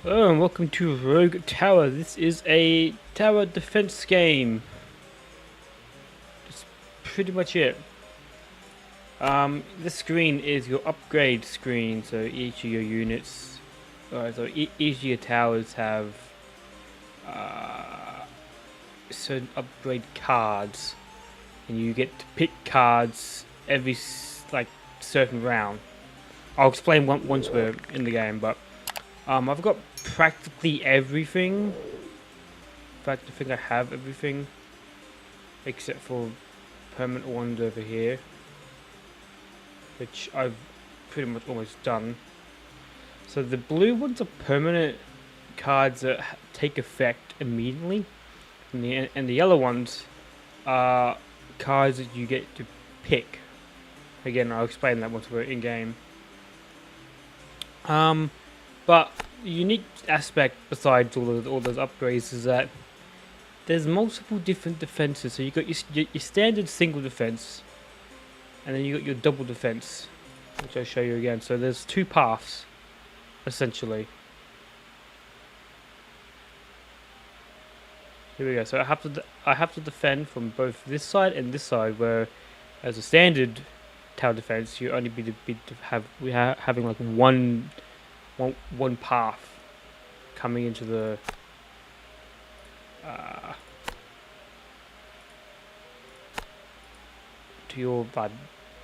Hello and welcome to Rogue Tower. This is a tower defense game. That's pretty much it. This screen is your upgrade screen, so each of your units, each of your towers have certain upgrade cards, and you get to pick cards every certain round. I'll explain once we're in the game, but I've got practically everything. In fact, I think I have everything except for permanent ones over here, which I've pretty much almost done. So the blue ones are permanent cards that take effect immediately, and the yellow ones are cards that you get to pick. Again, I'll explain that once we're in game. But the unique aspect, besides all those upgrades, is that there's multiple different defenses. So you got your standard single defense, and then you got your double defense, which I'll show you again. So there's two paths, essentially. Here we go. So I have to defend from both this side and this side. Where, as a standard tower defense, you only having like one path coming into the to your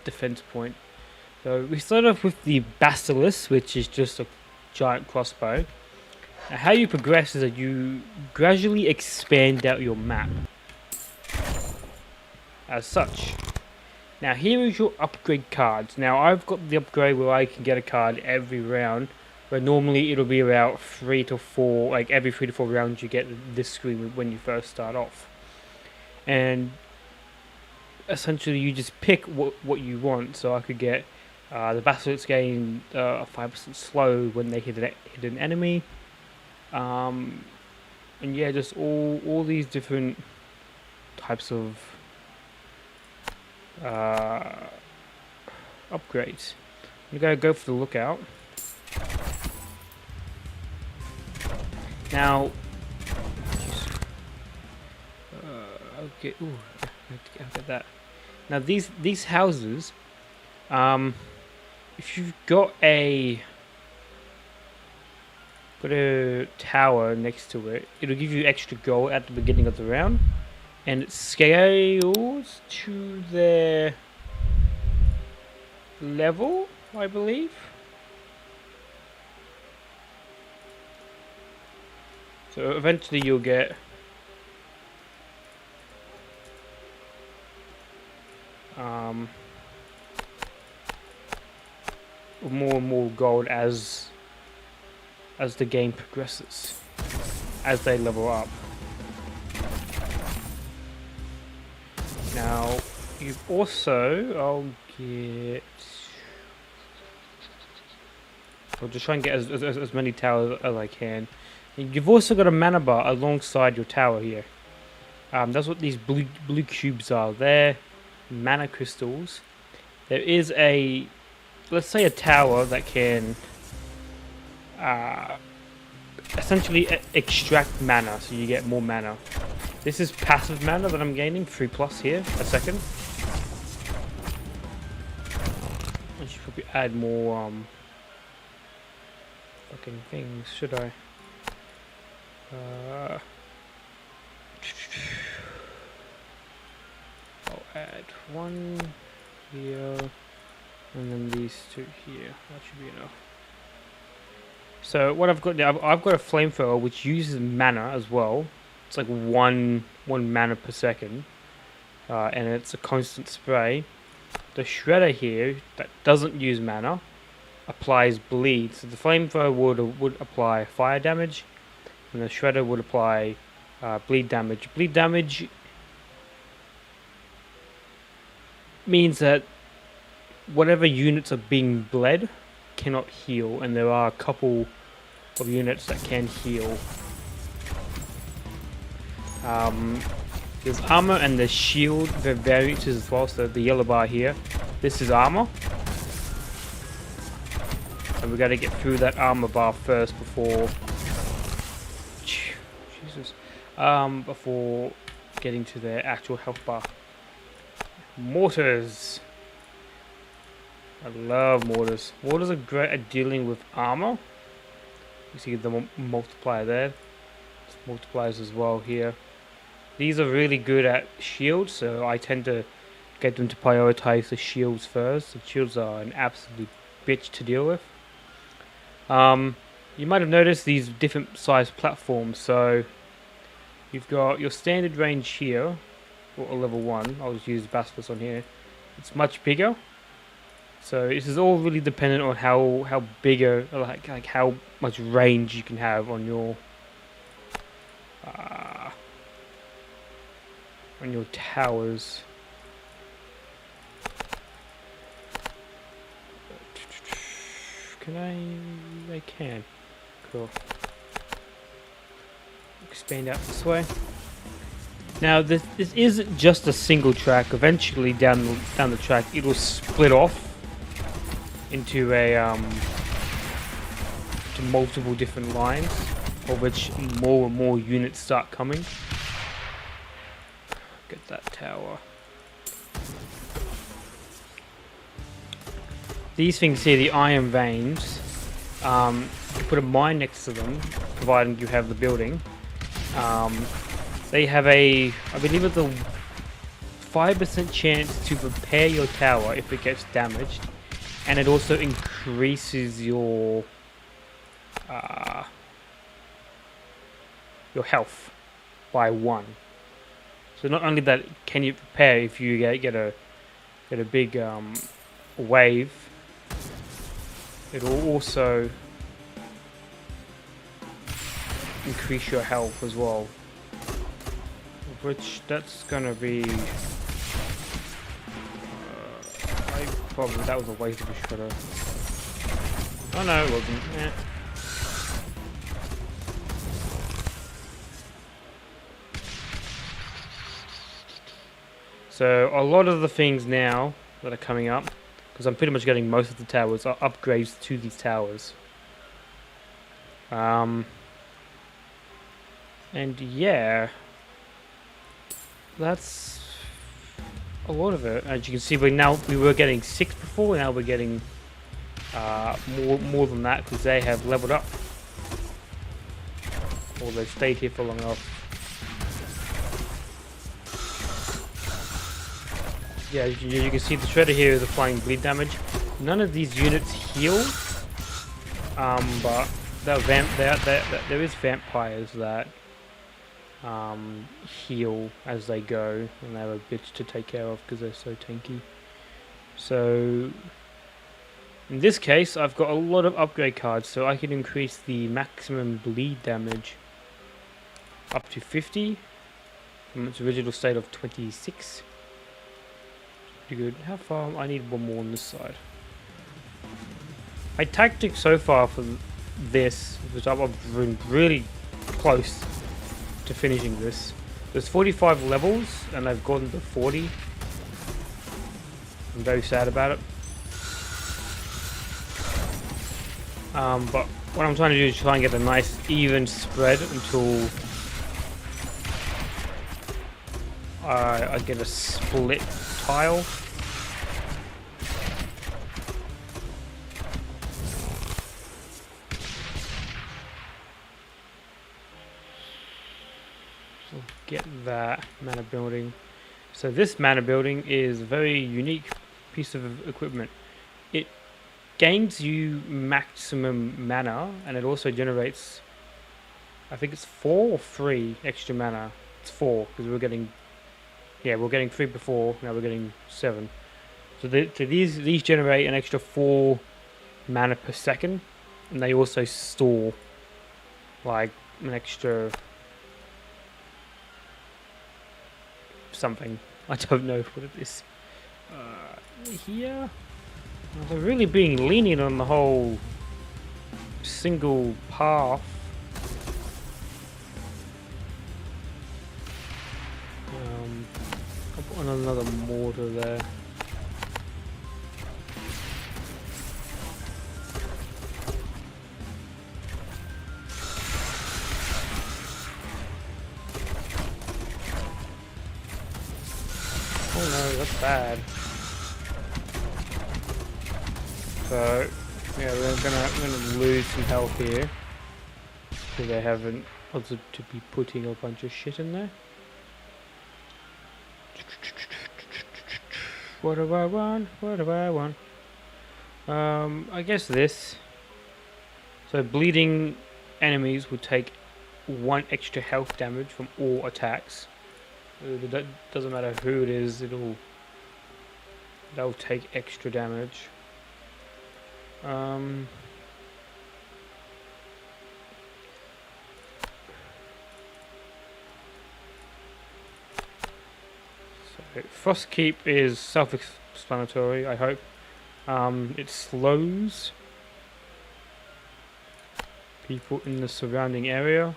defense point. So we start off with the Basilisk, which is just a giant crossbow. Now how you progress is that you gradually expand out your map as such. Now here is your upgrade cards. Now I've got the upgrade where I can get a card every round, where normally it'll be about 3 to 4, like every 3 to 4 rounds you get this screen when you first start off. And essentially you just pick what you want. So I could get the Basilisk gain a 5% slow when they hit an enemy. And yeah, just all these different types of upgrades. I'm gonna go for the lookout. Now, okay, ooh, I'll get that. Now these houses, if you've got a tower next to it, it'll give you extra gold at the beginning of the round, and it scales to their level, I believe. So eventually you'll get more and more gold as the game progresses, as they level up. Now you've also, I'll just try and get as many towers as I can. You've also got a mana bar alongside your tower here. That's what these blue cubes are. They're mana crystals. There is let's say a tower that can essentially extract mana, so you get more mana. This is passive mana that I'm gaining, 3+ here a second. I should probably add more fucking things, should I? I'll add one here, and then these two here. That should be enough. So what I've got now, I've got a flamethrower which uses mana as well. It's like one mana per second, and it's a constant spray. The shredder here that doesn't use mana applies bleed. So the flamethrower would apply fire damage, and the shredder would apply bleed damage. Bleed damage means that whatever units are being bled cannot heal, and there are a couple of units that can heal. There's armor and there's shield variances as well. So the yellow bar here, this is armor, and we got to get through that armor bar first before Jesus. Before getting to their actual health bar. Mortars. I love mortars. Mortars are great at dealing with armor. You see the multiplier there. There's multipliers as well here. These are really good at shields, so I tend to get them to prioritize the shields first. The shields are an absolute bitch to deal with. You might have noticed these different size platforms. So you've got your standard range here, or level 1. I'll just use Basilisk on here. It's much bigger. So this is all really dependent on how bigger, like how much range you can have on your towers. Can I can. Cool. Expand out this way. Now this isn't just a single track. Eventually down the track it will split off into to multiple different lines, of which more and more units start coming. Get that tower. These things here, the iron veins, you put a mine next to them, providing you have the building. They have I believe it's a 5% chance to repair your tower if it gets damaged, and it also increases your health by 1. So not only that can you repair if you get a big wave, it will also increase your health as well. Which that's gonna be. Probably that was a waste of a shredder. Oh no, it wasn't. Eh. So a lot of the things now that are coming up, because I'm pretty much getting most of the towers, are upgrades to these towers. And yeah, that's a lot of it. As you can see, we were getting 6 before, now we're getting more than that because they have leveled up, or they've stayed here for long enough. Yeah, you can see the shredder here is applying bleed damage. None of these units heal, but there is vampires that heal as they go, and they're a bitch to take care of because they're so tanky. So in this case, I've got a lot of upgrade cards, so I can increase the maximum bleed damage up to 50 from its original state of 26. Pretty good. How far? I need one more on this side. My tactic so far for this, which I've been really close to finishing this. There's 45 levels and I've gotten to 40. I'm very sad about it. But what I'm trying to do is try and get a nice even spread until I get a split tile. Get that mana building. So this mana building is a very unique piece of equipment. It gains you maximum mana, and it also generates, I think it's 4 or 3 extra mana. It's 4 because we're getting 3 before, now we're getting 7. So these generate an extra 4 mana per second, and they also store like an extra something. I don't know what it is. Here, they're really being lenient on the whole single path. I'll put on another mortar there. no, that's bad. So, yeah, we're gonna lose some health here. Because they haven't bothered to be putting a bunch of shit in there. What do I want? What do I want? I guess this. So bleeding enemies will take 1 extra health damage from all attacks. That doesn't matter who it is, they'll take extra damage. So Frostkeep is self-explanatory, I hope. It slows people in the surrounding area.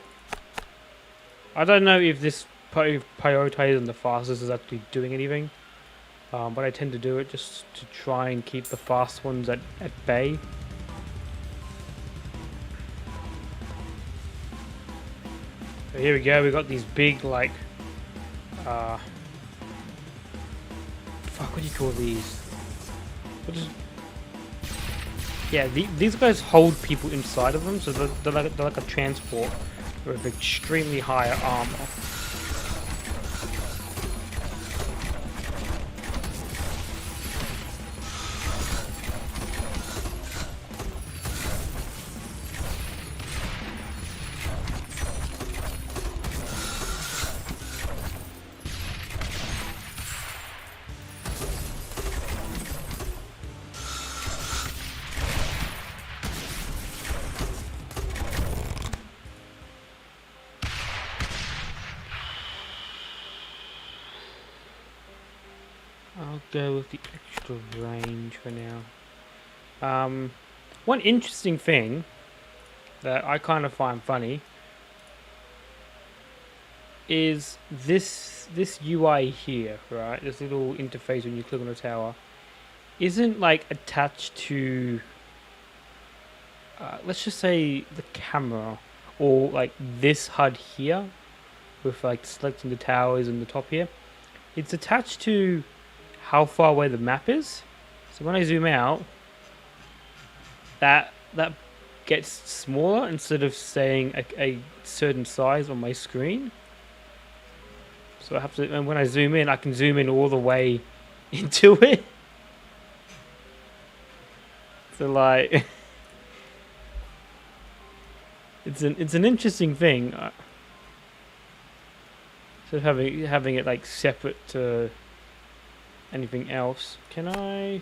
I don't know if this prioritizing the fastest is actually doing anything, but I tend to do it just to try and keep the fast ones at bay. So here we go, we got these big, like, fuck, what do you call these? Yeah, these guys hold people inside of them, so they're like a transport with extremely high armor. I'll go with the extra range for now. One interesting thing that I kind of find funny is this UI here, right? This little interface when you click on the tower isn't like attached to let's just say the camera, or like this HUD here with like selecting the towers in the top here. It's attached to how far away the map is. So when I zoom out, that gets smaller instead of staying a certain size on my screen. So I have to, and when I zoom in, I can zoom in all the way into it. So like, it's an interesting thing. So having it like separate to anything else. Can I?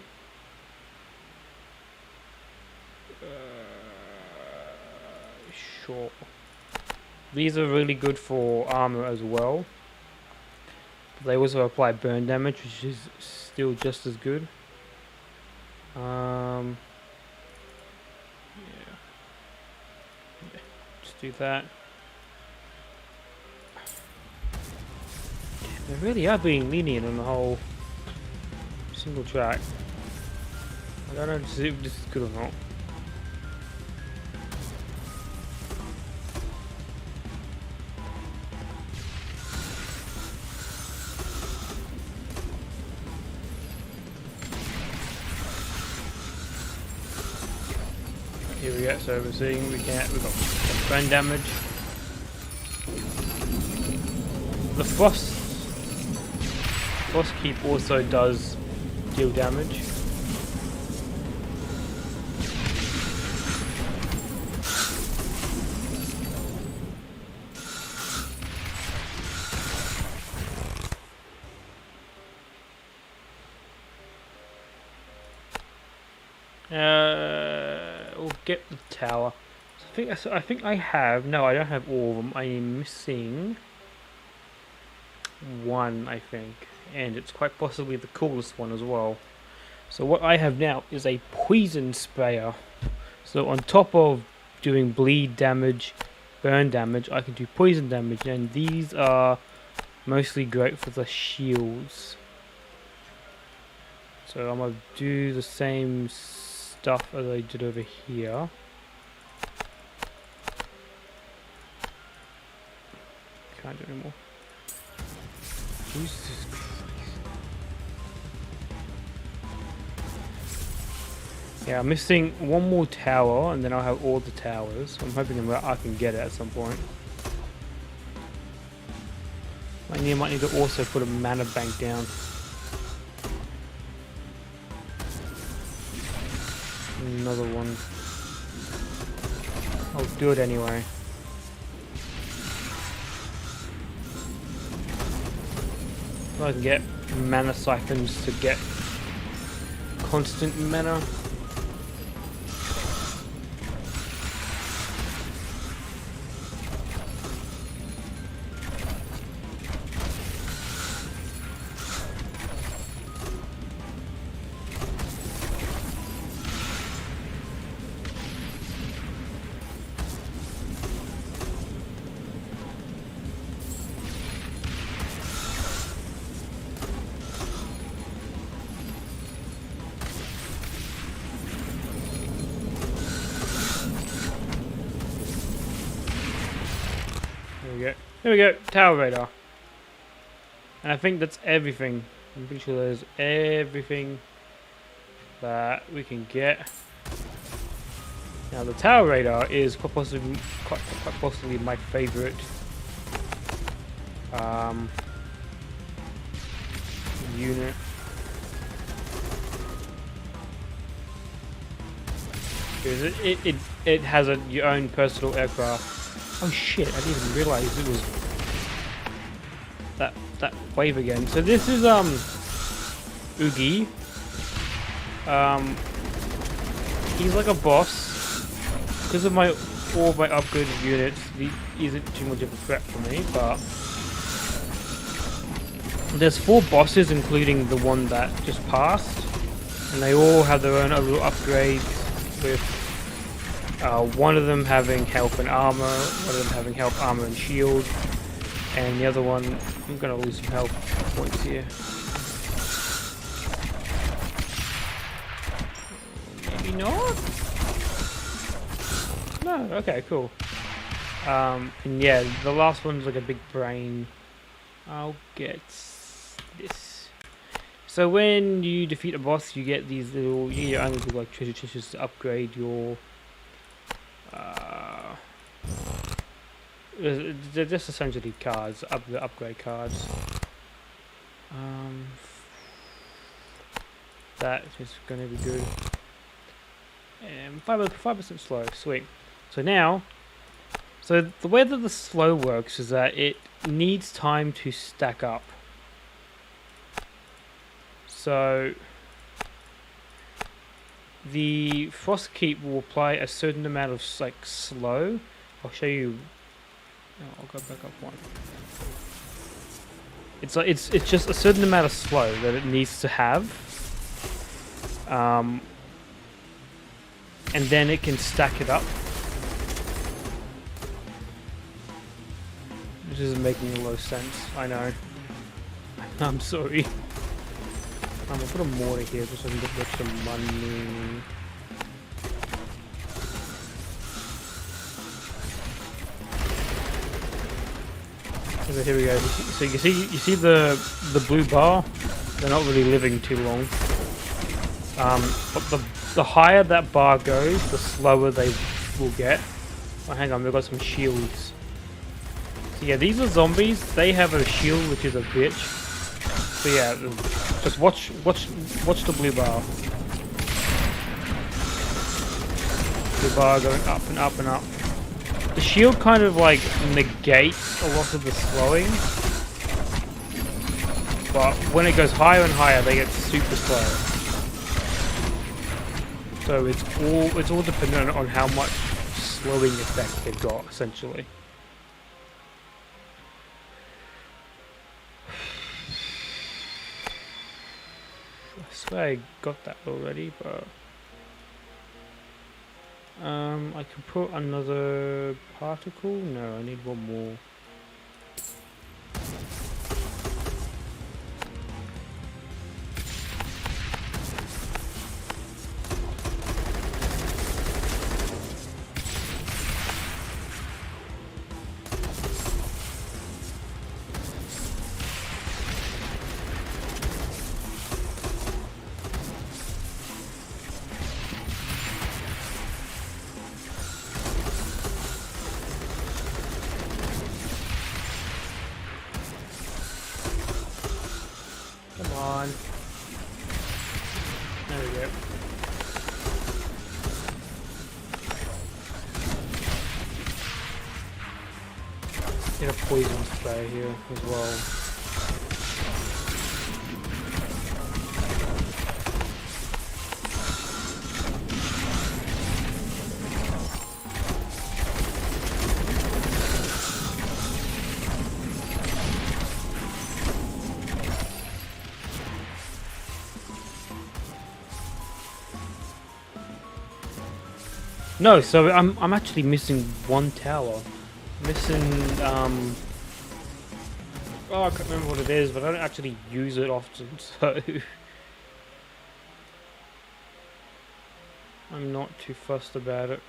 Sure. These are really good for armor as well. But they also apply burn damage, which is still just as good. Yeah. Just do that. They really are being lenient on the whole single track. I don't know if this is good or not. Here we go, so we're seeing we've got burn damage. The Frostkeep also does deal damage. We'll get the tower. I think I have. No, I don't have all of them. I am missing one, I think, and it's quite possibly the coolest one as well. So what I have now is a poison sprayer. So on top of doing bleed damage, burn damage, I can do poison damage, and these are mostly great for the shields. So I'm gonna do the same stuff as I did over here. Can't do anymore. Jesus Christ. Yeah, I'm missing one more tower, and then I'll have all the towers. I'm hoping that I can get it at some point. I might need to also put a mana bank down. Another one. I'll do it anyway. So I can get mana siphons to get constant mana. Here we go, Tower Radar. And I think that's everything. I'm pretty sure there's everything that we can get. Now the Tower Radar is quite possibly my favorite unit. Because it has your own personal aircraft. Oh shit, I didn't even realize it was that wave again. So this is Ugi. He's like a boss. Because of all of my upgraded units, he isn't too much of a threat for me, but there's 4 bosses including the one that just passed. And they all have their own little upgrades with one of them having health and armor, one of them having health, armor, and shield, and the other one, I'm gonna lose some health points here. Maybe not? No, okay, cool. And yeah, the last one's like a big brain. I'll get this. So when you defeat a boss, you get these little, you get your own little like treasure chests to upgrade your they're just essentially cards, upgrade cards. That is going to be good. And 5% slow, sweet. So now, so the way that the slow works is that it needs time to stack up. So the Frost Keep will apply a certain amount of like slow. I'll show you. Oh, I'll go back up one. It's just a certain amount of slow that it needs to have, and then it can stack it up. This isn't making a lot of sense. I know. I'm sorry. I'm gonna put a mortar here just so I can get some money. Okay, here we go. So you see the blue bar? They're not really living too long. But the higher that bar goes, the slower they will get. Oh, hang on, we've got some shields. So yeah, these are zombies. They have a shield, which is a bitch. So yeah, just watch the blue bar. Blue bar going up and up and up. The shield kind of like negates a lot of the slowing, but when it goes higher and higher, they get super slow. So it's all dependent on how much slowing effect they've got, essentially. I swear I got that already, but I can put another particle. No, I need one more. Get a poison spray here as well. No, so I'm actually missing one tower. Missing oh, I can't remember what it is, but I don't actually use it often, so I'm not too fussed about it.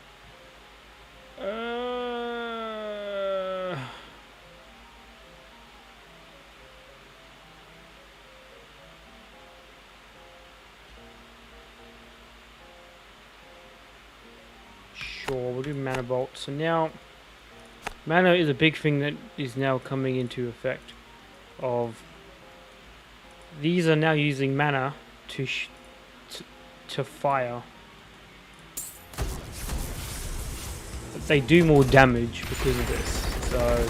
Sure, we'll do mana bolt. So now, mana is a big thing that is now coming into effect. These are now using mana to fire. But they do more damage because of this. So,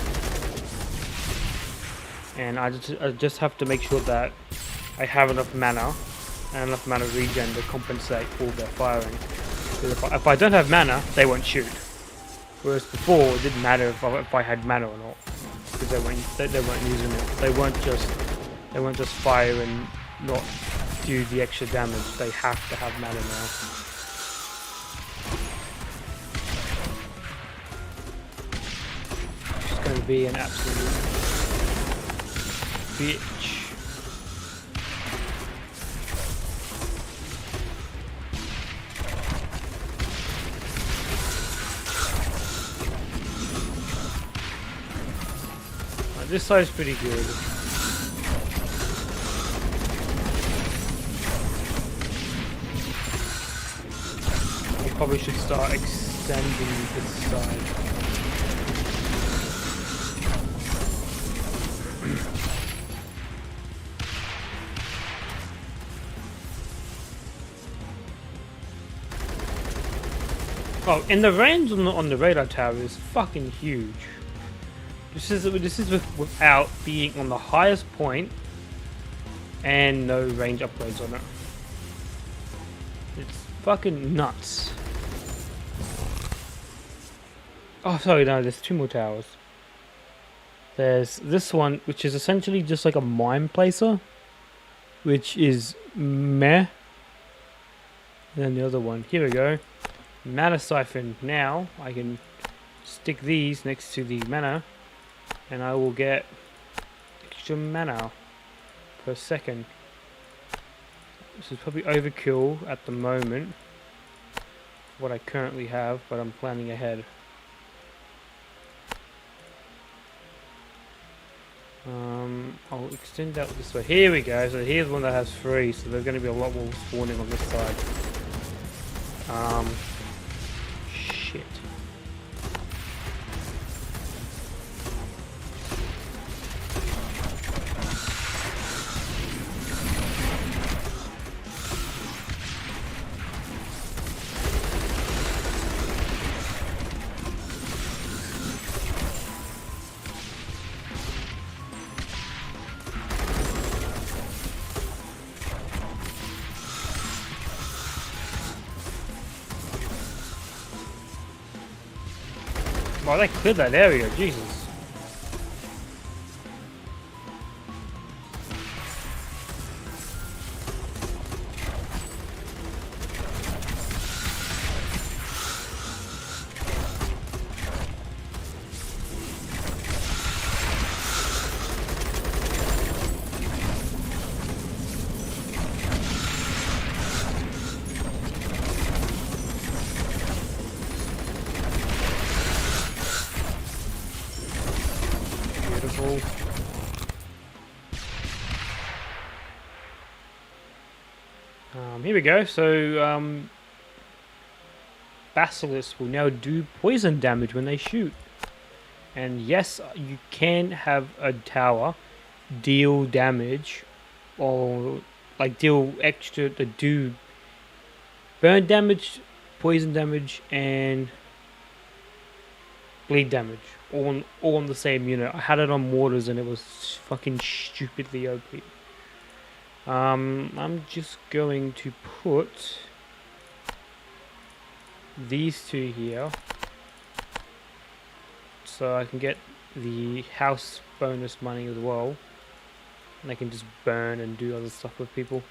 and I just have to make sure that I have enough mana and enough mana regen to compensate for their firing. Because if I don't have mana, they won't shoot. Whereas before, it didn't matter if I had mana or not, because they weren't using it. They won't just fire and not do the extra damage. They have to have mana now. It's going to be an absolute bitch. This side's pretty good. I probably should start extending this side. Oh, and the range on the radar tower is fucking huge. This is without being on the highest point and no range upgrades on it. It's fucking nuts. Oh, sorry, no, there's two more towers. There's this one, which is essentially just like a mine placer, which is meh. And then the other one, here we go. Mana siphon. Now I can stick these next to the mana, and I will get extra mana per second. This is probably overkill at the moment, what I currently have, but I'm planning ahead. I'll extend out this way. Here we go. So here's one that has 3, so there's going to be a lot more spawning on this side. Shit. Wow, they cleared that area, Jesus. Here we go. So, Basilisk will now do poison damage when they shoot. And yes, you can have a tower deal damage, or like deal extra to do burn damage, poison damage, and bleed damage, all on the same unit. I had it on mortars and it was fucking stupidly OP. I'm just going to put these two here so I can get the house bonus money as well, and I can just burn and do other stuff with people.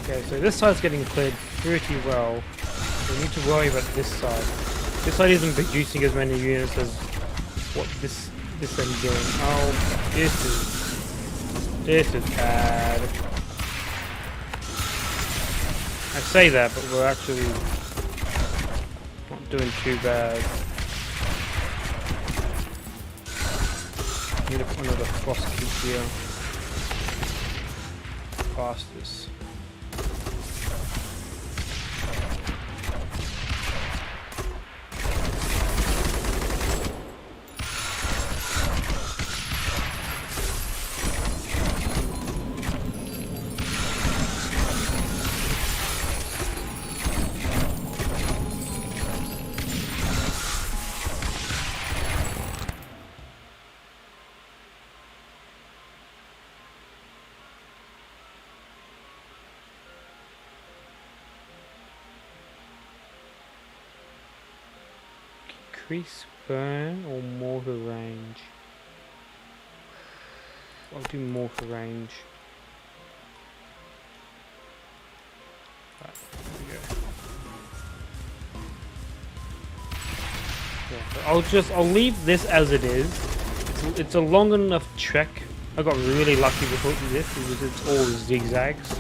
Okay, so this side's getting cleared pretty well. We need to worry about this side. This side isn't producing as many units as what this end's doing. Oh, this is bad. I say that, but we're actually not doing too bad. Need to put another frost cube here. Past this. Increase burn or mortar range? I'll do mortar range. Right, there we go. Yeah, so I'll leave this as it is. It's a long enough trek. I got really lucky with this because it's all zigzags.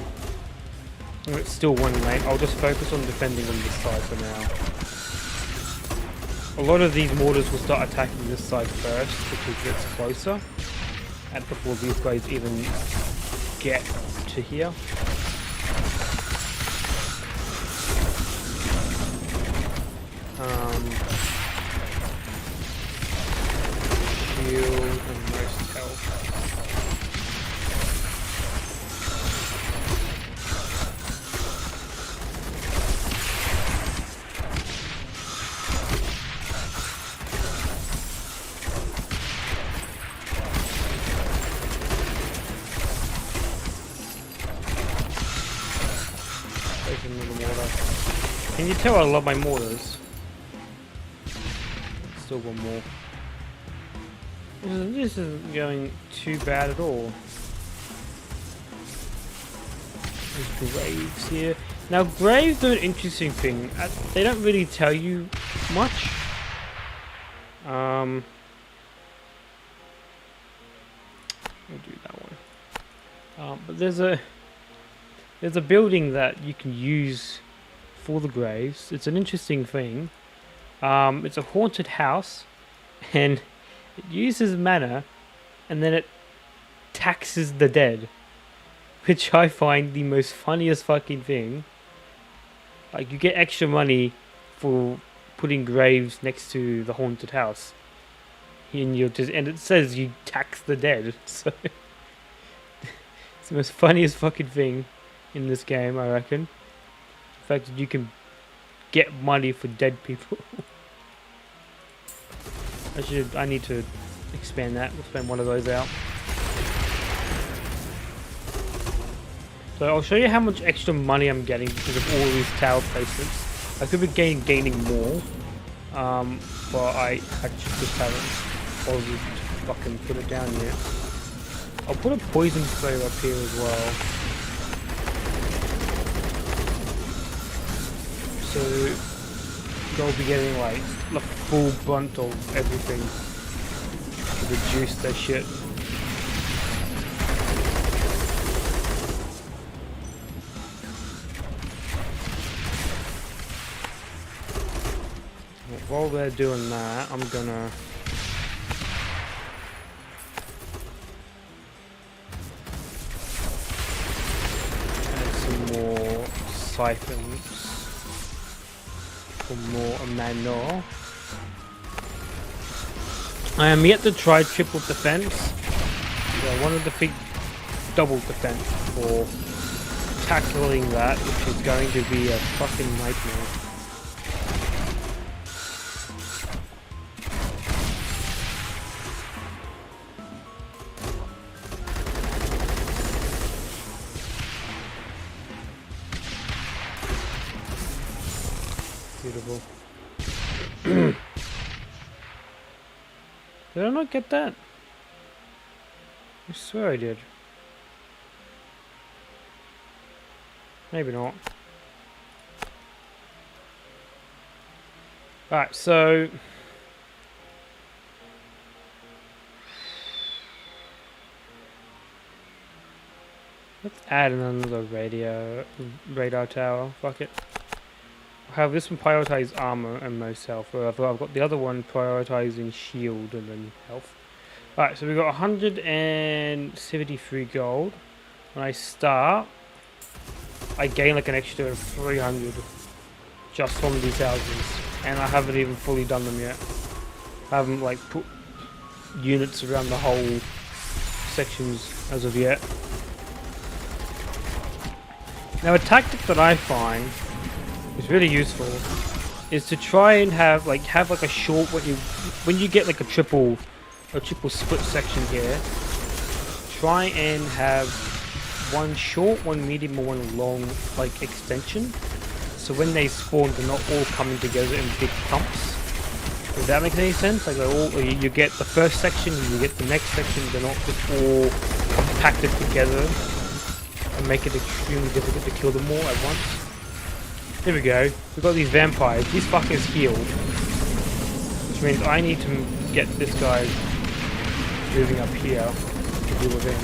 And it's still one lane. I'll just focus on defending on this side for now. A lot of these mortars will start attacking this side first because it's closer, and before these guys even get to here. Shield and most health. Can you tell I love my mortars? Still one more. This isn't going too bad at all. There's graves here. Now graves are an interesting thing. They don't really tell you much. We'll do that one. But there's a building that you can use for the graves. It's an interesting thing. It's a haunted house, and it uses mana, and then it taxes the dead, which I find the most funniest fucking thing. Like, you get extra money for putting graves next to the haunted house, and it says you tax the dead. So it's the most funniest fucking thing in this game, I reckon. The fact that you can get money for dead people. I need to expand that. We'll spend one of those out. So I'll show you how much extra money I'm getting because of all these tower placements. I could be gaining more, but I actually just haven't bothered to fucking put it down yet. I'll put a poison spray up here as well. So they'll be getting like the full brunt of everything to reduce their shit. While they're doing that, I'm gonna add some more siphons. for more mana. I am yet to try triple defense. So I want to defeat double defense for tackling that, which is going to be a fucking nightmare. Beautiful. Did I not get that? I swear I did. Maybe not. Alright, so... let's add another radar tower. Fuck it. I have this one prioritize armor and most health. I've got the other one prioritizing shield and then health. Alright, so we've got 173 gold. When I start, I gain like an extra 300 just from these houses. And I haven't even fully done them yet. I haven't like put units around the whole sections as of yet. Now a tactic that I find is really useful is to try and have like a short when you get like a triple split section here, try and have one short, one medium, or one long like extension, so when they spawn they're not all coming together in big clumps. Does that make any sense? Like you get the first section and you get the next section, they're not just all compacted together and make it extremely difficult to kill them all at once. Here we go. We've got these vampires. These fuckers healed, which means I need to get this guy moving up here to deal with him.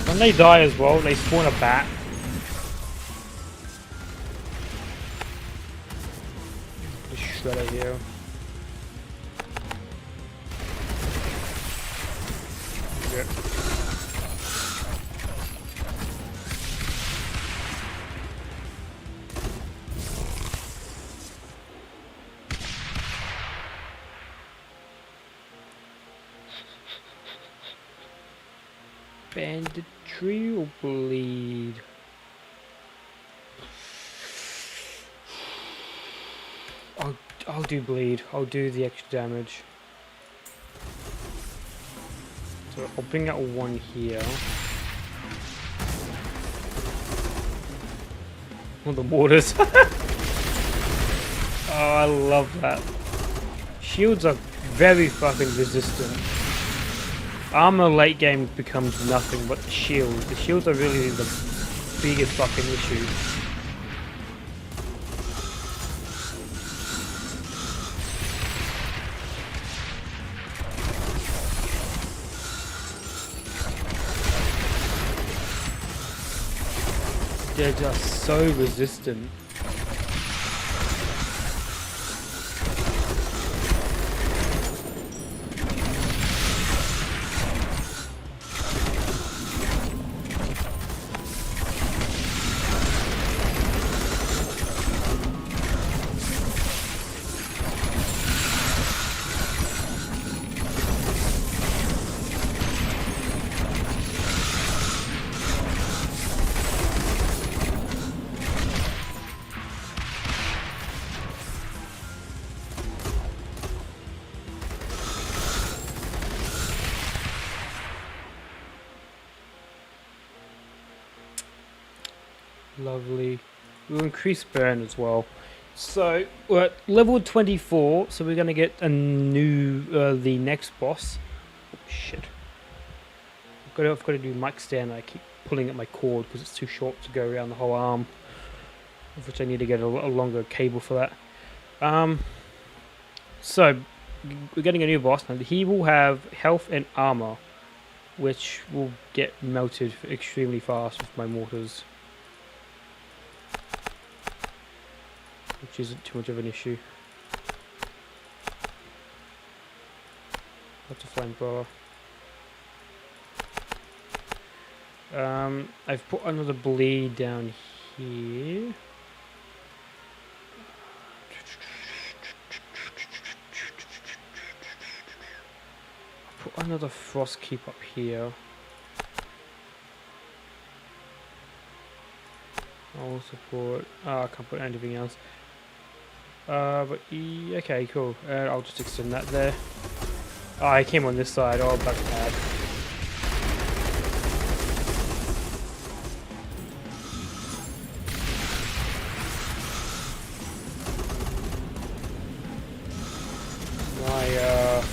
When they die as well, they spawn a bat. The shredder here. Yep. Banditry or bleed? I'll do bleed. I'll do the extra damage. So I'll bring out one here. Oh, the mortars. Oh, I love that. Shields are very fucking resistant. Armor late game becomes nothing but the shields. The shields are really the biggest fucking issue. They're just so resistant. Lovely. We'll increase burn as well. So we're at level 24, so we're gonna get a new the next boss. Oh, shit. I've got to do mic stand. I keep pulling at my cord because it's too short to go around the whole arm, of which I need to get a longer cable for that. So we're getting a new boss now. He will have health and armor, which will get melted extremely fast with my mortars, which isn't too much of an issue. Lots of flamethrower. I've put another bleed down here. put another frost keep up here. I'll support. I can't put anything else. Okay, cool. I'll just extend that there. Oh, I came on this side. Oh, that's bad. My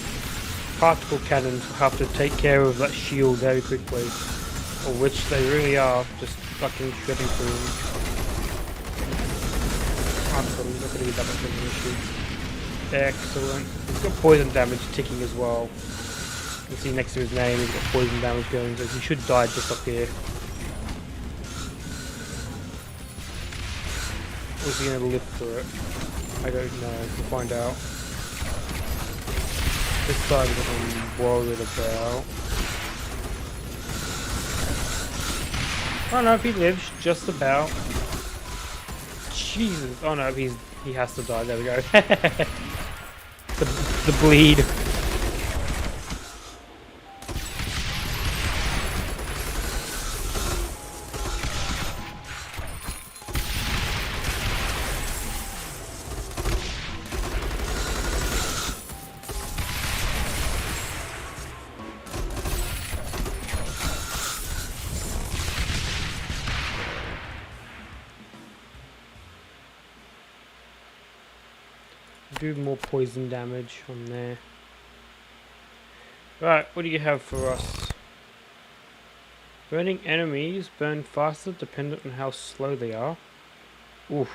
particle cannons have to take care of that shield very quickly, or which they really are, just fucking shredding through them. Absolutely, not going to be that much of an issue. Excellent. He's got poison damage ticking as well. You can see next to his name he's got poison damage going, so he should die just up here. Or is he going to live through it? I don't know. We'll find out. This side is what I'm worried about. Oh no, if he lives, just about. Jesus. Oh no, he has to die. There we go. the bleed. Do more poison damage from there. Right, what do you have for us? Burning enemies burn faster dependent on how slow they are. Oof,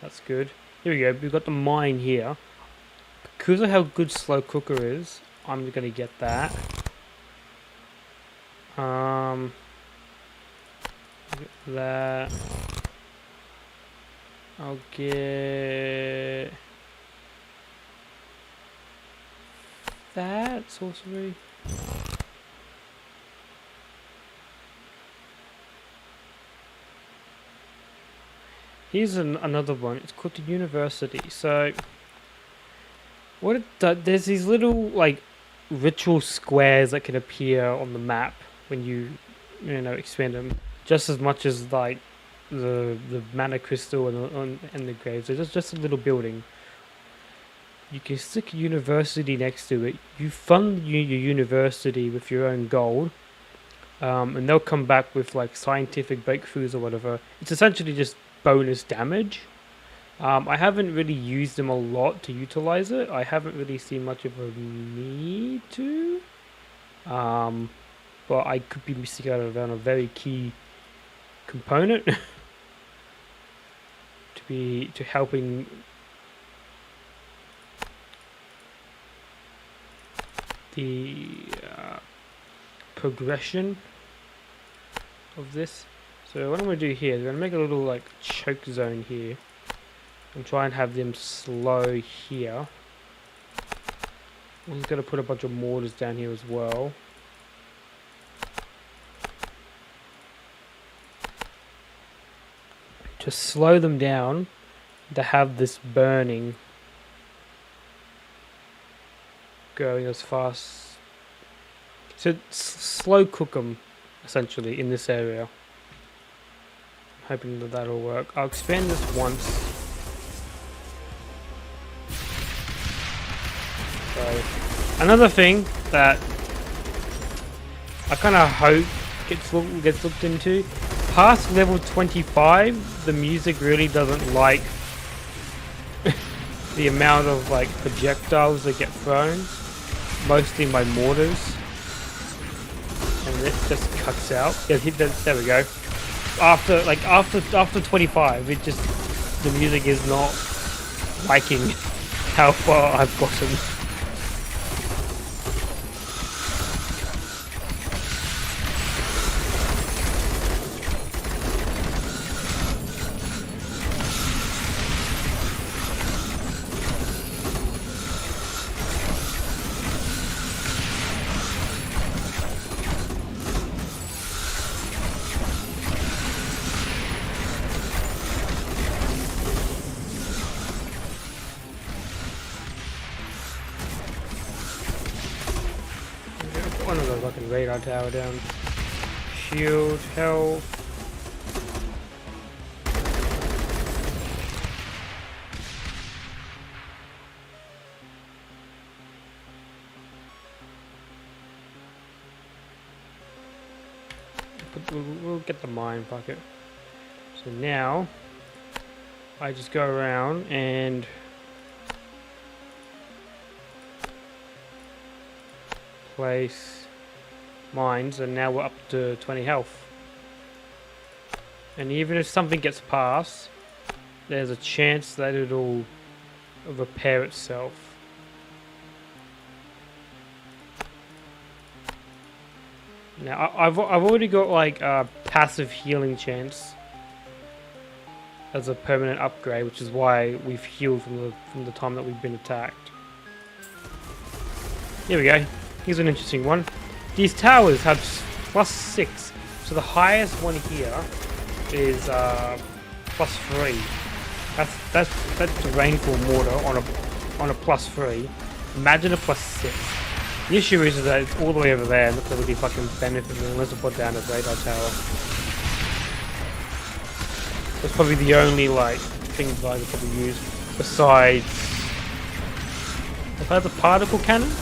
that's good. Here we go, we've got the mine here. Because of how good Slow Cooker is, I'm gonna get that. Get that. I'll get that sorcery. Here's another one. It's called the University. So what it does, there's these little like ritual squares that can appear on the map when you expand them, just as much as like the mana crystal and the graves. It's just a little building. You can stick a university next to it. You fund your university with your own gold, and they'll come back with like scientific breakthroughs or whatever. It's essentially just bonus damage. I haven't really used them a lot to utilize it. I haven't really seen much of a need to. But I could be missing out on a very key component to helping the progression of this. So what I'm going to do here is I'm going to make a little like choke zone here and try and have them slow here. I'm just going to put a bunch of mortars down here as well. To slow them down, to have this burning going as fast. So slow cook them essentially in this area. I'm hoping that that'll work. I'll expand this once. So another thing that I kind of hope gets looked into. Past level 25, the music really doesn't like the amount of like projectiles that get thrown, mostly my mortars, and it just cuts out. Yeah, there we go. After 25, the music is not liking how far I've gotten. another fucking radar tower down. Shield, health. We'll get the mine bucket. So now I just go around and place mines, and now we're up to 20 health. And even if something gets past, there's a chance that it'll repair itself. Now I've already got like a passive healing chance as a permanent upgrade, which is why we've healed from the time that we've been attacked. Here we go. Here's an interesting one. These towers have +6, so the highest one here is +3. That's the rainfall mortar on a +3. Imagine a +6. The issue is that it's all the way over there, and not really fucking benefiting unless I put down a radar tower. That's probably the only like thing that I could probably use besides the particle cannon.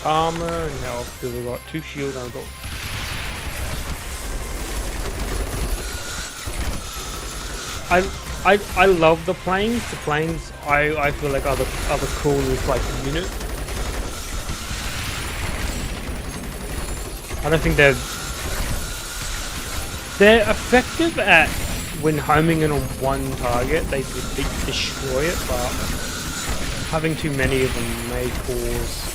Armor and health, because we've got 2 shields and I've got... I love the planes. The planes I feel like are the coolest like unit. I don't think they're effective at when homing in on one target. They destroy it, but having too many of them may cause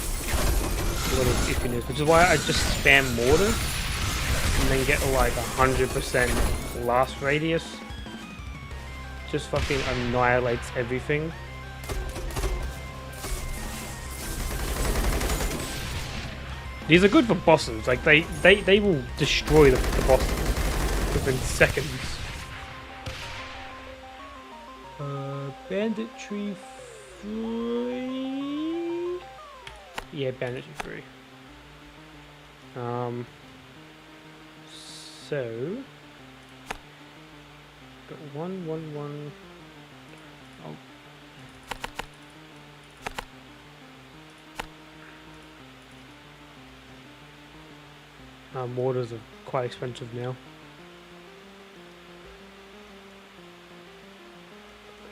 a little iffiness, which is why I just spam mortars and then get like 100% blast radius. Just fucking annihilates everything. These are good for bosses. Like they will destroy the bosses within seconds. Banditry free. Yeah, banditry free. So got 1, 1, 1. Oh. Mortars are quite expensive now.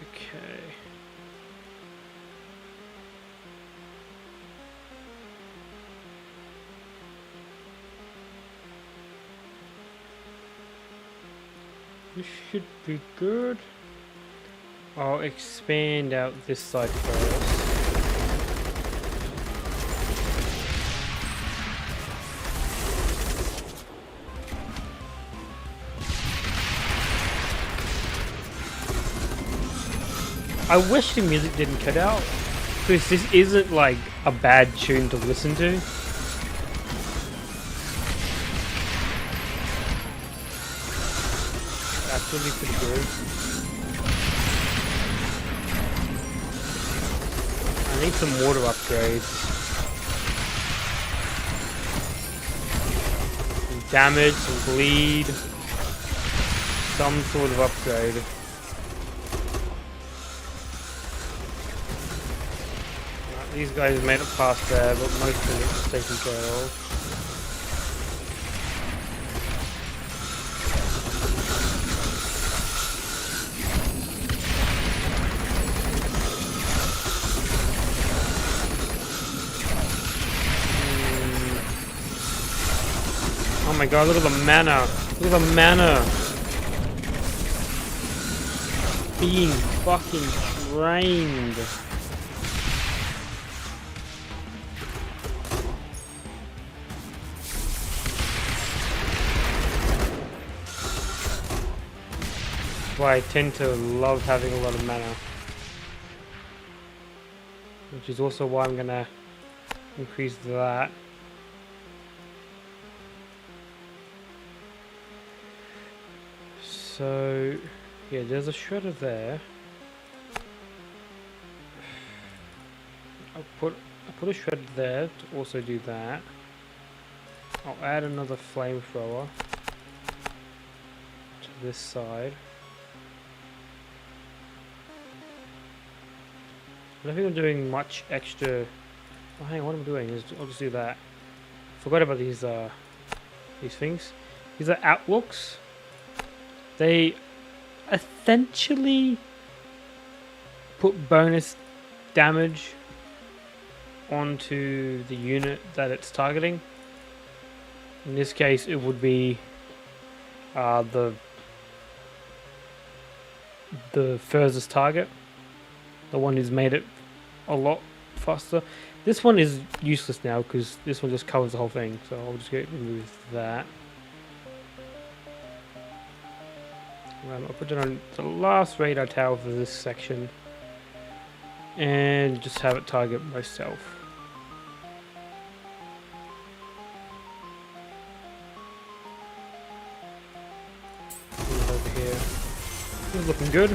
Okay. This should be good. I'll expand out this side first. I wish the music didn't cut out, because this isn't like a bad tune to listen to. Really pretty good. I need some water upgrades. Some damage, some bleed. Some sort of upgrade. Right, these guys made it past there, but most of it's taken care of. Oh my god, look at the mana. Look at the mana. Being fucking drained. That's why I tend to love having a lot of mana. Which is also why I'm gonna increase that. So, yeah, there's a shredder there. I put a shred there to also do that. I'll add another flamethrower to this side. I don't think I'm doing much extra. Oh, hang on, what am I doing? I'll just do that. Forgot about these things. These are outlooks. They essentially put bonus damage onto the unit that it's targeting. In this case, it would be the furthest target, the one who's made it a lot faster. This one is useless now because this one just covers the whole thing, so I'll just remove that. I'll put it on the last radar tower for this section and just have it target myself. Over here. This is looking good.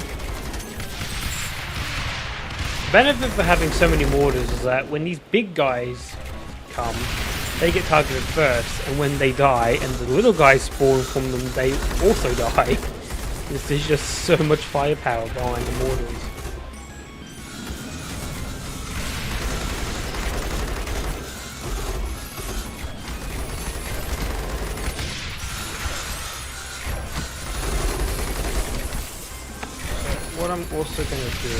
The benefit for having so many mortars is that when these big guys come, they get targeted first, and when they die and the little guys spawn from them, they also die. There's just so much firepower behind the mortars. What I'm also going to do,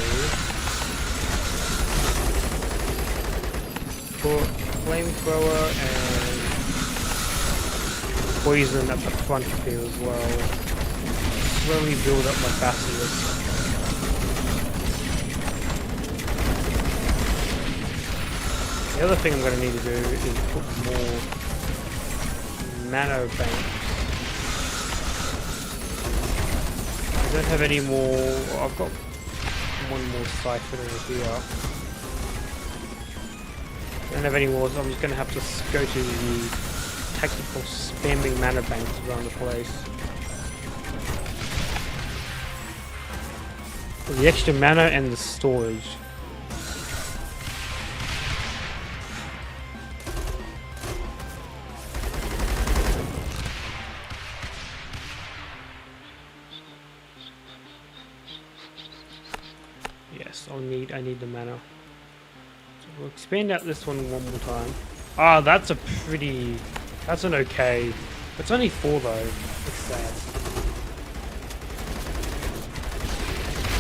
put flamethrower and poison at the front here as well. Slowly build up my basilisk. The other thing I'm going to need to do is put more nano banks. I don't have any more. I've got one more siphon over here. I don't have any more, so I'm just going to have to go to the tactical spamming mana banks around the place. For the extra mana and the storage. Yes, I need the mana. So we'll expand out this one more time. Ah, that's an okay. It's only 4 though. It's sad.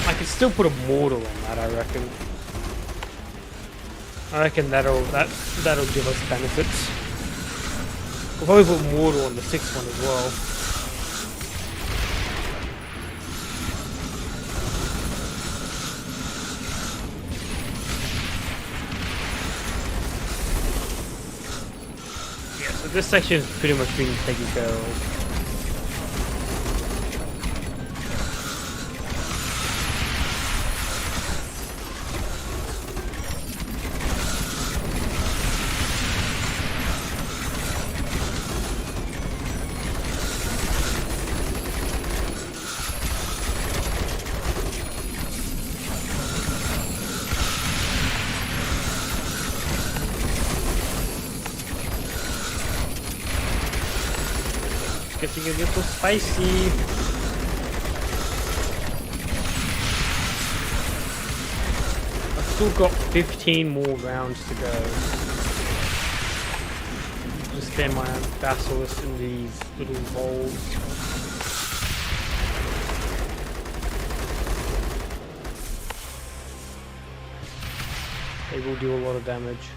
I can still put a mortar on that, I reckon. that'll give us benefits. We'll probably put mortar on the 6th one as well. Yeah, so this section has pretty much been taken care of. Getting a little spicy. I've still got 15 more rounds to go. Just spam my basilisk in these little bowls. They will do a lot of damage.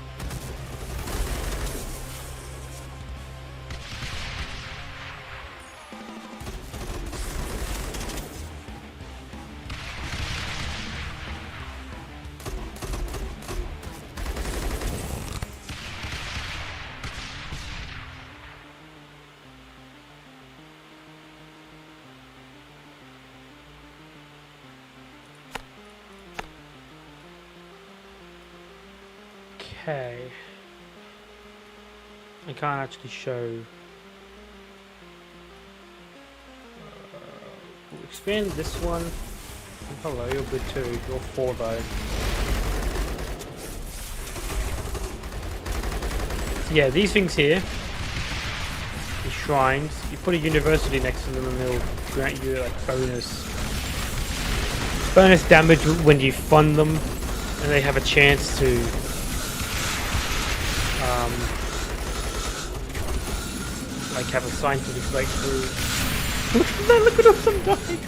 Okay. I can't actually show. We'll expand this one. Hello, you're good too. You're 4 though. Yeah, these things here, these shrines, you put a university next to them and they'll grant you like bonus damage when you fund them, and they have a chance to like have a scientific breakthrough. Look at that! Look at all them dying!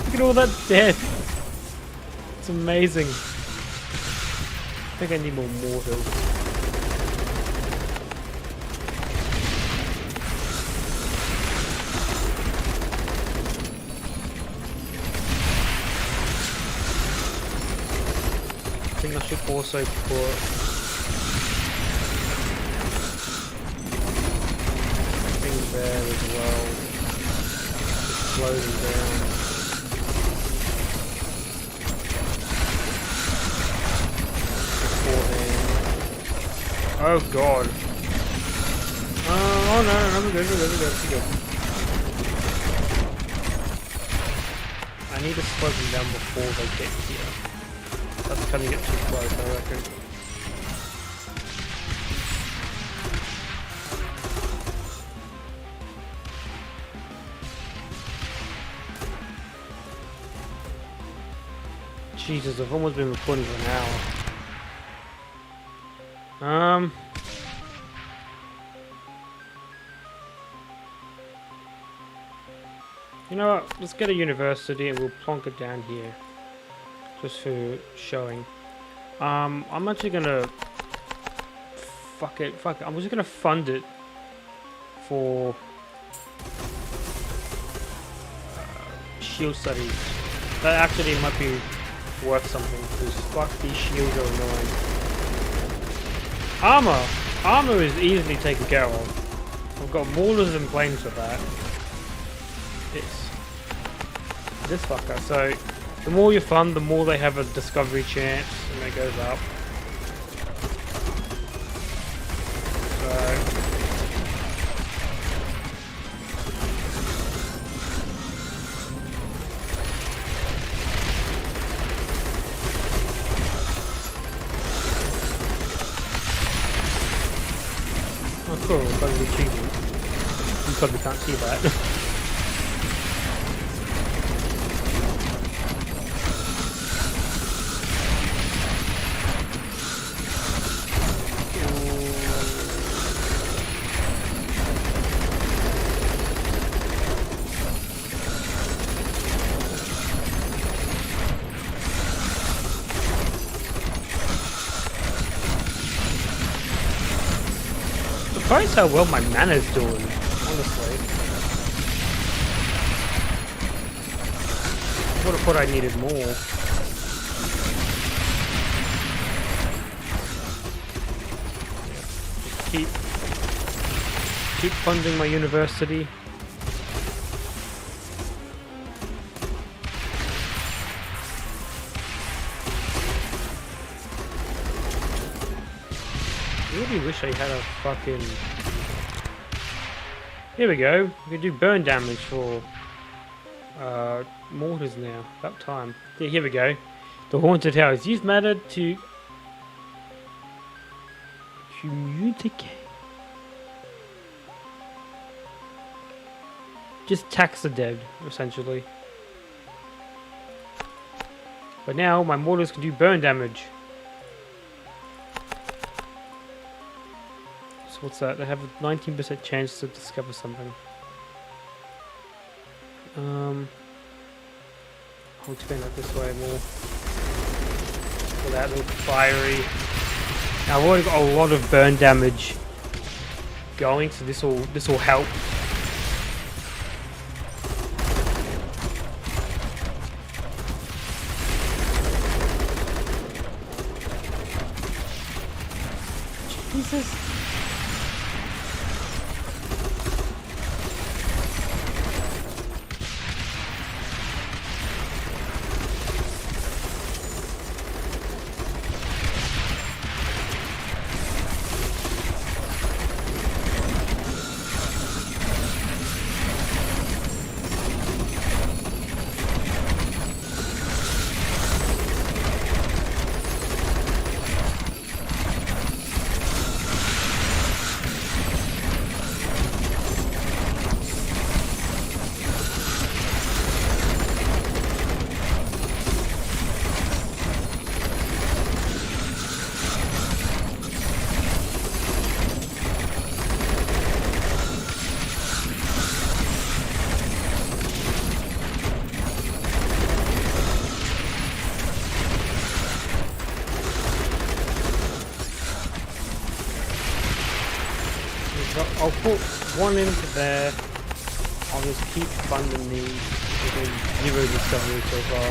Look at all that dead! It's amazing. I think I need more mortars. I think I should also put things there as well. Just slow them down. Beforehand. Oh god. Oh no, we're good. I need to slow them down before they get here. That's gonna get too close, I reckon. Jesus, I've almost been recording for an hour. You know what? Let's get a university and we'll plonk it down here. Just for showing. I'm actually gonna fuck it. I'm just gonna fund it for shield studies. That actually might be worth something because fuck, these shields are annoying. Armor is easily taken care of. I've got mortars and planes for that. It's this fucker. So the more you fund, the more they have a discovery chance, and it goes up. So oh cool, it's got an achievement. You probably can't see that. Surprised how well my mana's doing, honestly. I would have thought I needed more. Keep funding my university. I really wish I had a fucking... Here we go. We can do burn damage for mortars now. About time. Yeah, here we go. The Haunted House. Use matter to communicate. Just tax the dead, essentially. But now my mortars can do burn damage. So what's that? They have a 19% chance to discover something. I'll expand that this way more. For that little fiery. Now I've already got a lot of burn damage going, so this will help. Jesus. put one into there. I'll just keep funding these. There's 0 discovery so far.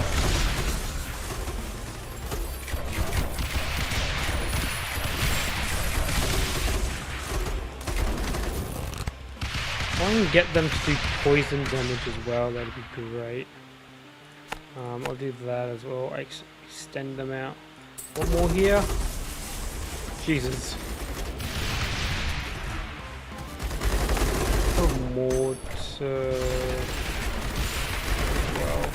I can get them to do poison damage as well, that'd be great. I'll do that as well. I extend them out. One more here. Jesus. Mortar. Well.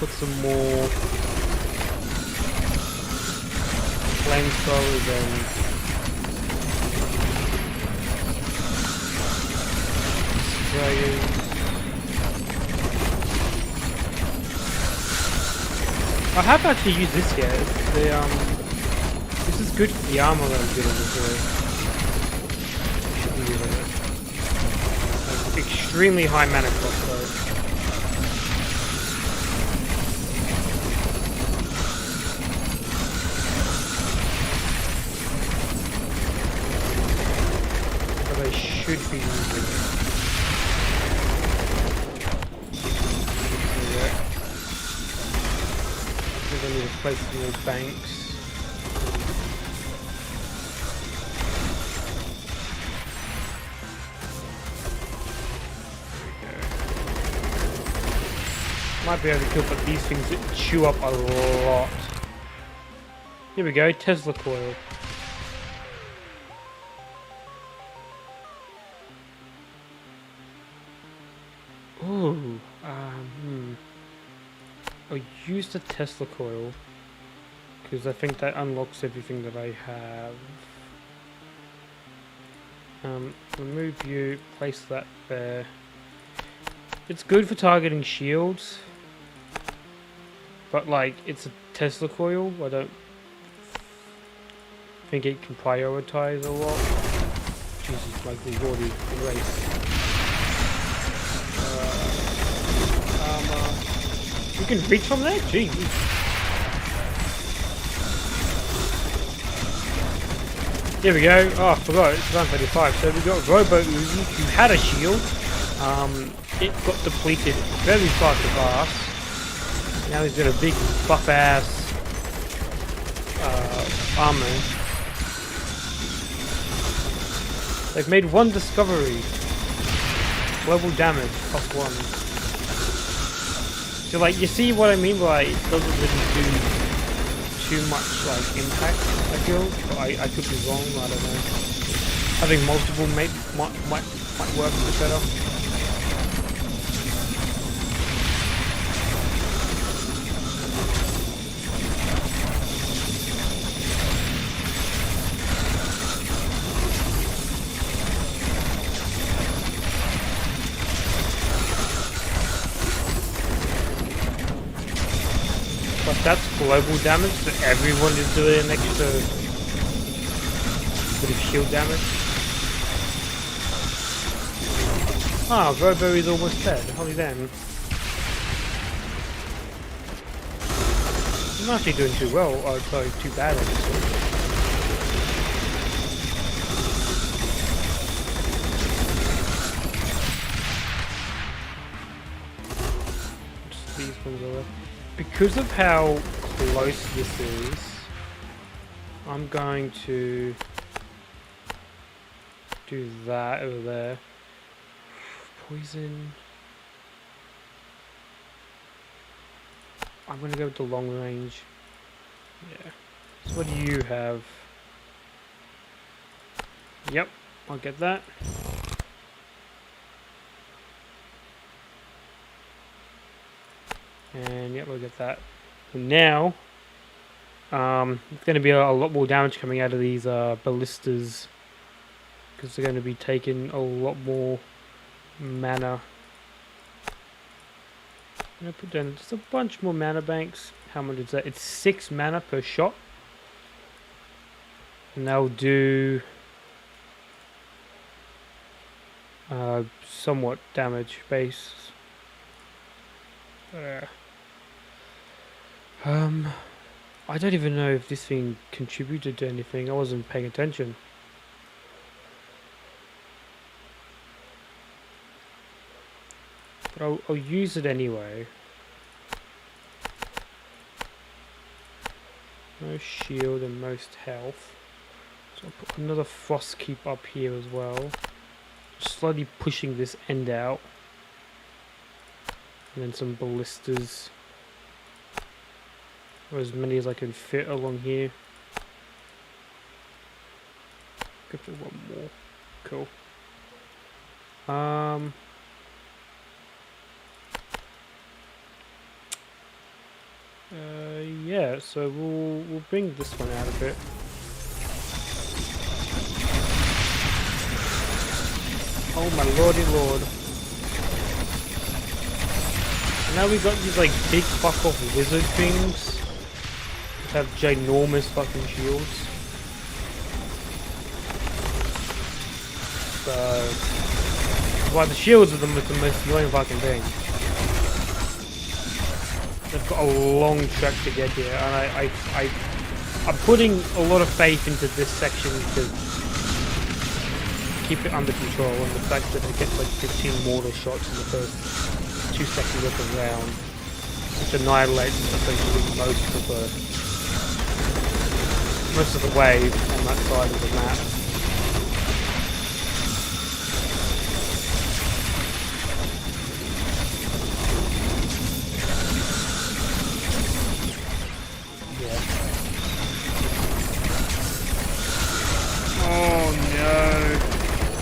Put some more flamethrowers and sprayers. I have actually used this yet. This is good for the armor that I'm getting before. Extremely high mana cost though. Should be using it. I think I need to place some of those banks. Might be able to kill, but these things chew up a lot. Here we go, Tesla coil. Ooh, I'll use the Tesla coil because I think that unlocks everything that I have. Remove you, place that there. It's good for targeting shields, but like it's a Tesla coil. I don't think it can prioritize a lot. Jesus, like we've already erased. You can reach from there? Jeez. Here we go. Oh, I forgot. It's round 35. So we've got Robo Uzi who had a shield. It got depleted very fast and fast. Now he's got a big buff ass armor. They've made one discovery. Global damage, +1. So like, you see what I mean by it doesn't really do too much like impact, I feel. But I could be wrong, I don't know. Having multiple might work a bit better. But that's global damage, so everyone is doing an extra bit of shield damage. Ah, Robo is almost dead. Holy damn. I'm actually doing too well, or sorry, too bad actually. Just these ones over. Because of how close this is, I'm going to do that over there. Poison. I'm going to go with the long range. Yeah. So what do you have? Yep, I'll get that. And yep, we'll get that. And now, it's going to be a lot more damage coming out of these ballistas. because they're going to be taking a lot more mana. I'm going to put down just a bunch more mana banks. How much is that? It's 6 mana per shot. And they'll do somewhat damage base. I don't even know if this thing contributed to anything. I wasn't paying attention. But I'll use it anyway. Most shield and most health. So I'll put another frost keep up here as well. Slowly pushing this end out. And then some ballistas. Or as many as I can fit along here. Go for one more. Cool. Yeah, so we'll bring this one out a bit. Oh my lordy lord. And now we've got these like big fuck off wizard things that have ginormous fucking shields. So well, the shields are the most annoying fucking thing. They've got a long trek to get here, and I'm putting a lot of faith into this section to keep it under control, and the fact that it gets like 15 mortar shots in the first 2 seconds of the round, which annihilates essentially most of the wave on that side of the map.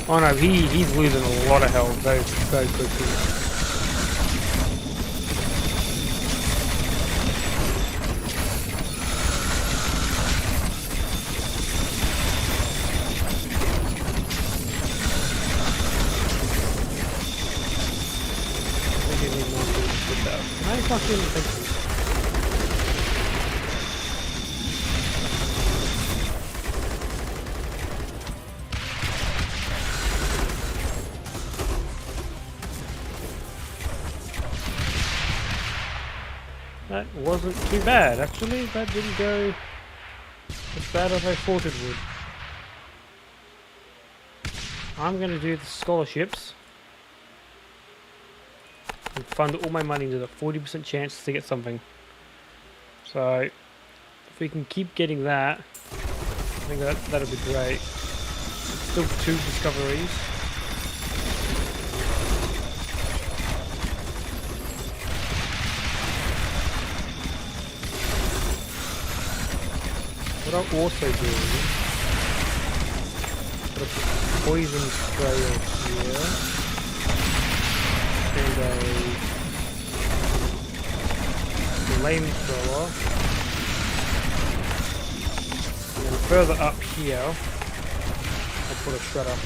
Oh no, he's losing a lot of health very quickly. No, he's not doing anything. That wasn't too bad, actually. That didn't go as bad as I thought it would. I'm going to do the scholarships and fund all my money into the 40% chance to get something. So, if we can keep getting that, I think that'll be great. Still 2 discoveries. What I'll also do is put a poison spray here and a flamethrower, and then further up here I'll put a shredder,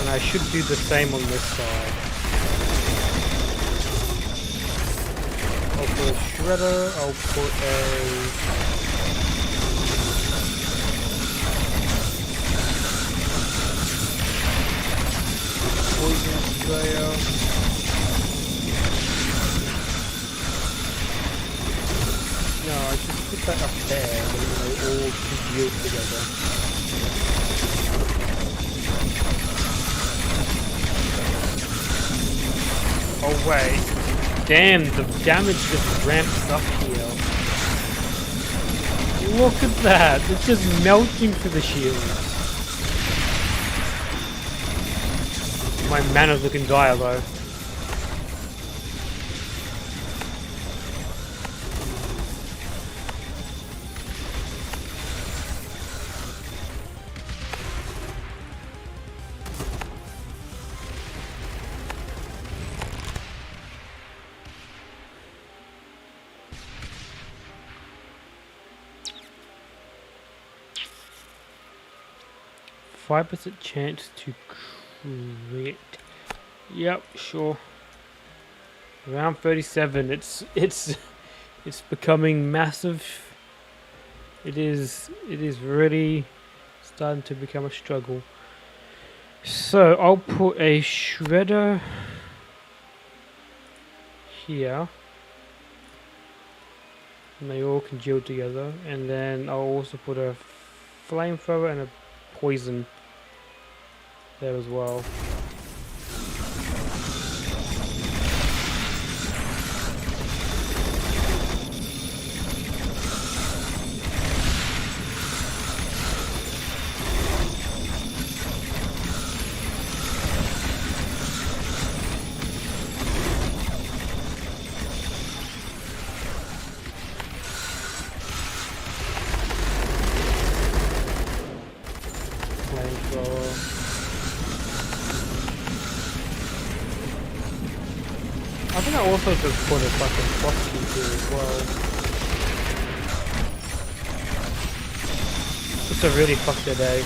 and I should do the same on this side. I'll put a shredder, I'll put a poison sprayer. No, I should put that up there, and then they all congeal together. Oh wait. Damn, the damage just ramps up here. Look at that! It's just melting through the shield. My mana's looking dire though. 5% chance to crit. Yep, sure. Round 37. It's becoming massive. It is really starting to become a struggle. So I'll put a shredder here. And they all congeal together, and then I'll also put a flamethrower and a poison there as well. I think I also just put a fucking frosty here as well. Just to really fuck their day.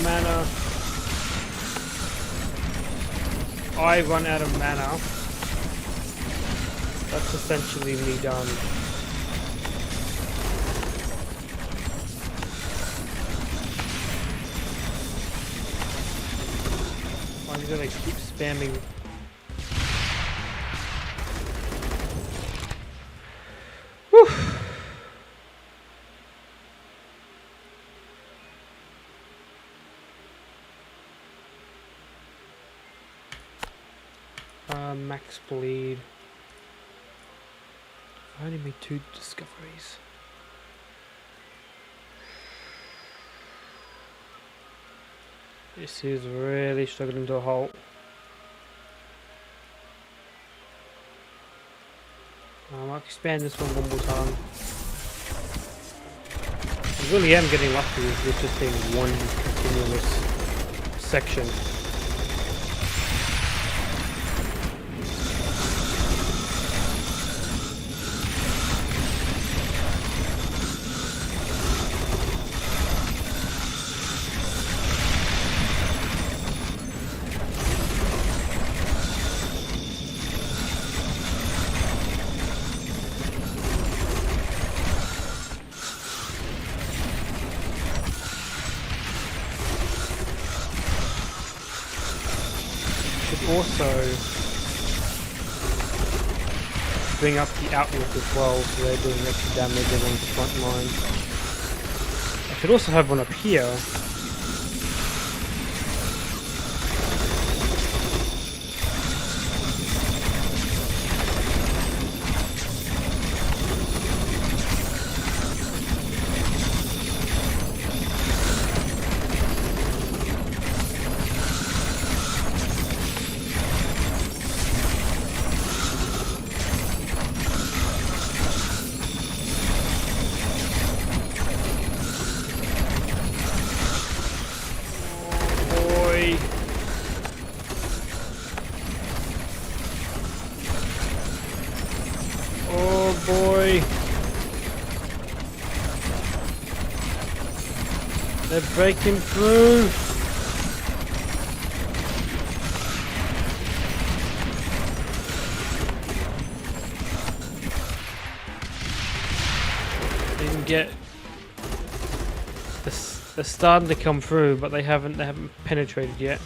Mana. I run out of mana. That's essentially me done. I'm gonna keep spamming. Whew. Max bleed. I only made 2 discoveries. This is really struggling to a halt. I'll expand this one more time. I really am getting lucky with this just being one continuous section. Also bring up the outlook as well, so they're doing extra damage along the front line. I could also have one up here. Boy, they're breaking through. Didn't get. They're starting to come through, but they haven't penetrated yet.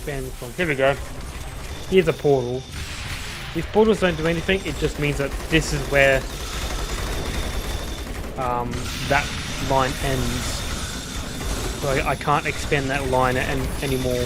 expanding from? Here we go. Here's a portal. These portals don't do anything, it just means that this is where that line ends. So I can't expand that line anymore.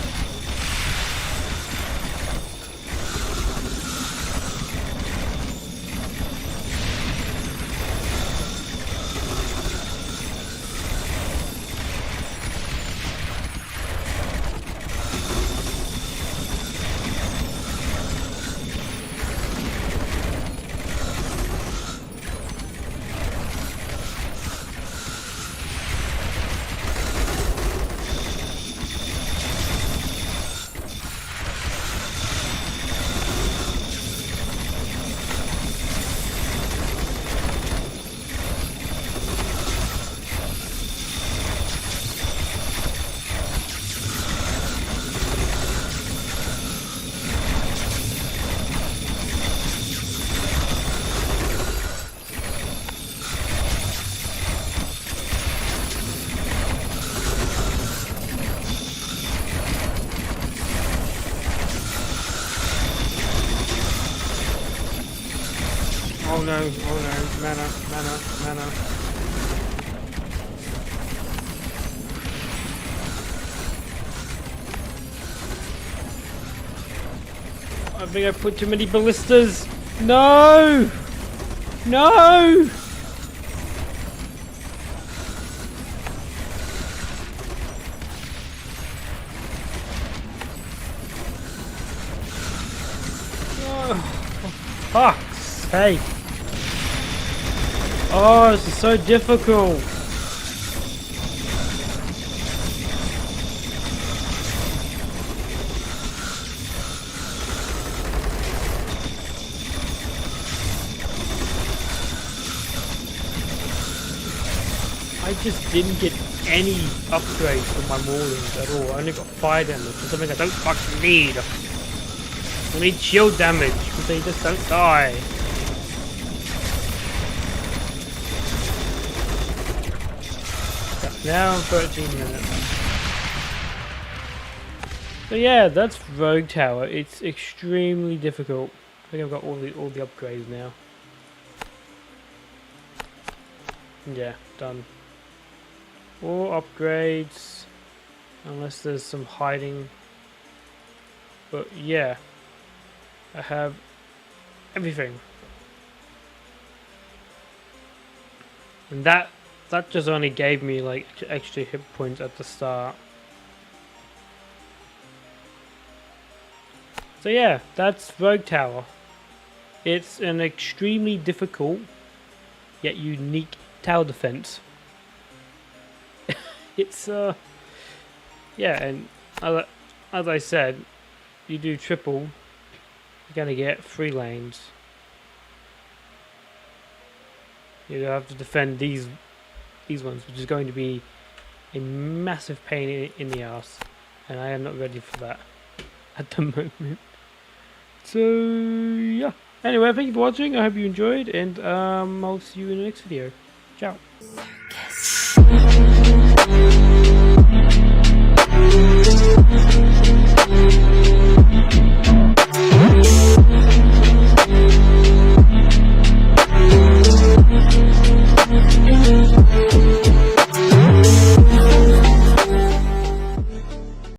Oh no, mana. I think I put too many ballistas. No! No! Oh, for fuck's sake. Oh, this is so difficult. I just didn't get any upgrades for my Maulings at all. I only got fire damage for something I don't fucking need. I need shield damage because they just don't die. Now 13 minutes. So yeah, that's Rogue Tower. It's extremely difficult. I think I've got all the upgrades now. Yeah, done. All upgrades, unless there's some hiding. But yeah, I have everything, and that just only gave me like extra hit points at the start. So yeah, that's Rogue Tower. It's an extremely difficult yet unique tower defense. It's yeah, and as I said, you do triple, you're gonna get 3 lanes. You have to defend these ones, which is going to be a massive pain in the ass, and I am not ready for that at the moment. So yeah. Anyway, thank you for watching. I hope you enjoyed, and I'll see you in the next video. Ciao.